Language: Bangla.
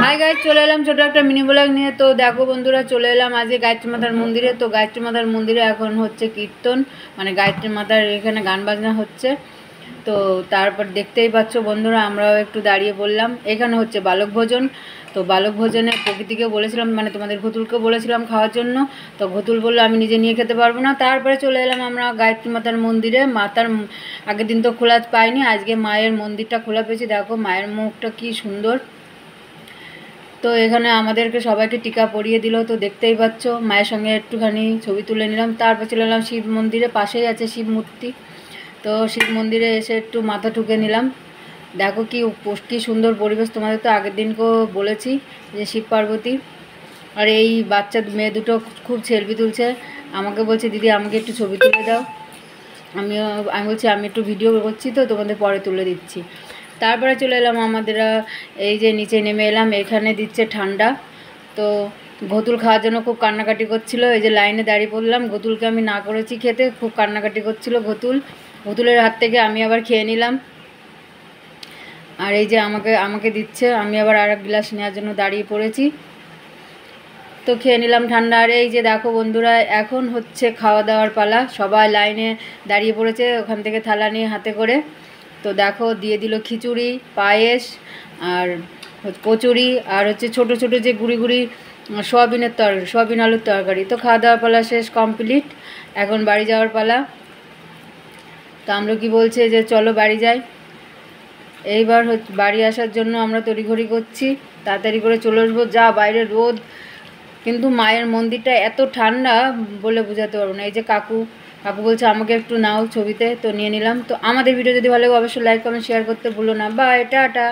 হাই গাইজ, চলে এলাম ছোটো একটা মিনি ব্লগ নিয়ে। তো দেখো বন্ধুরা, চলে এলাম আজকে গায়ত্রী মাতার মন্দিরে। তো গায়ত্রী মাতার মন্দিরে এখন হচ্ছে কীর্তন, মানে গায়ত্রী মাতার এখানে গান বাজনা হচ্ছে। তো তারপর দেখতেই পাচ্ছ বন্ধুরা, আমরাও একটু দাঁড়িয়ে পড়লাম। এখানে হচ্ছে বালক ভোজন। তো বালক ভোজনে প্রকৃতিকে বলেছিলাম, মানে তোমাদের ঘতুলকে বলেছিলাম খাওয়ার জন্য। তো ঘতুল বললো আমি নিজে নিয়ে খেতে পারবো না। তারপরে চলে এলাম আমরা গায়ত্রী মাতার মন্দিরে। মাতার আগের দিন তো খোলা পাইনি, আজকে মায়ের মন্দিরটা খোলা পেয়েছি। দেখো মায়ের মুখটা কি সুন্দর। তো এখানে আমাদেরকে সবাইকে টিকা পরিয়ে দিল। তো দেখতেই পাচ্ছ, মায়ের সঙ্গে একটুখানি ছবি তুলে নিলাম। তারপর চলে এলাম শিব মন্দিরে, পাশেই আছে শিব মূর্তি। তো শিব মন্দিরে এসে একটু মাথা ঠুকে নিলাম। দেখো কি সুন্দর পরিবেশ। তোমাদের তো আগের দিনকেও বলেছি যে শিব পার্বতী। আর এই বাচ্চা মেয়ে দুটো খুব সেলফি তুলছে। আমাকে বলছে দিদি আমাকে একটু ছবি তুলে দাও। আমি বলছি আমি একটু ভিডিও করছি, তো তোমাদের পরে তুলে দিচ্ছি। তারপরে চলে এলাম আমাদের এই যে নিচে নেমে এলাম, এখানে দিচ্ছে ঠান্ডা। তো ঘতুল খাওয়ার জন্য খুব কান্নাকাটি করছিল। এই যে লাইনে দাঁড়িয়ে পড়লাম, ঘতুলকে আমি না করেছি খেতে, খুব কান্নাকাটি করছিল ঘতুলের হাত থেকে আমি আবার খেয়ে নিলাম। আর এই যে আমাকে দিচ্ছে, আমি আবার আর এক গ্লাস নেওয়ার জন্য দাঁড়িয়ে পড়েছি। তো খেয়ে নিলাম ঠান্ডা। আর এই যে দেখো বন্ধুরা, এখন হচ্ছে খাওয়া দাওয়ার পালা। সবাই লাইনে দাঁড়িয়ে পড়েছে ওখান থেকে থালা নিয়ে হাতে করে। তো দেখো দিয়ে দিল খিচুড়ি, পায়েস আর কচুরি, আর হচ্ছে ছোটো ছোটো যে গুড়ি গুড়ি সোয়াবিন আলুর তরকারি। তো খাওয়া দাওয়ার পালা শেষ, কমপ্লিট। এখন বাড়ি যাওয়ার পালা। তো আমরা কি বলছে যে চলো বাড়ি যাই। এইবার বাড়ি আসার জন্য আমরা তড়িঘড়ি করছি, তাড়াতাড়ি করে চলে আসবো। যা বাইরে রোদ, কিন্তু মায়ের মন্দিরটা এত ঠান্ডা বলে বোঝাতে পারবো না। এই যে কাকু বলছে আমাকে একটু নাও ছবিতে, তো নিয়ে নিলাম। তো আমাদের ভিডিও যদি ভালো লাগে অবশ্যই লাইক কমেন্ট শেয়ার করতে ভুলো না। Bye, tata.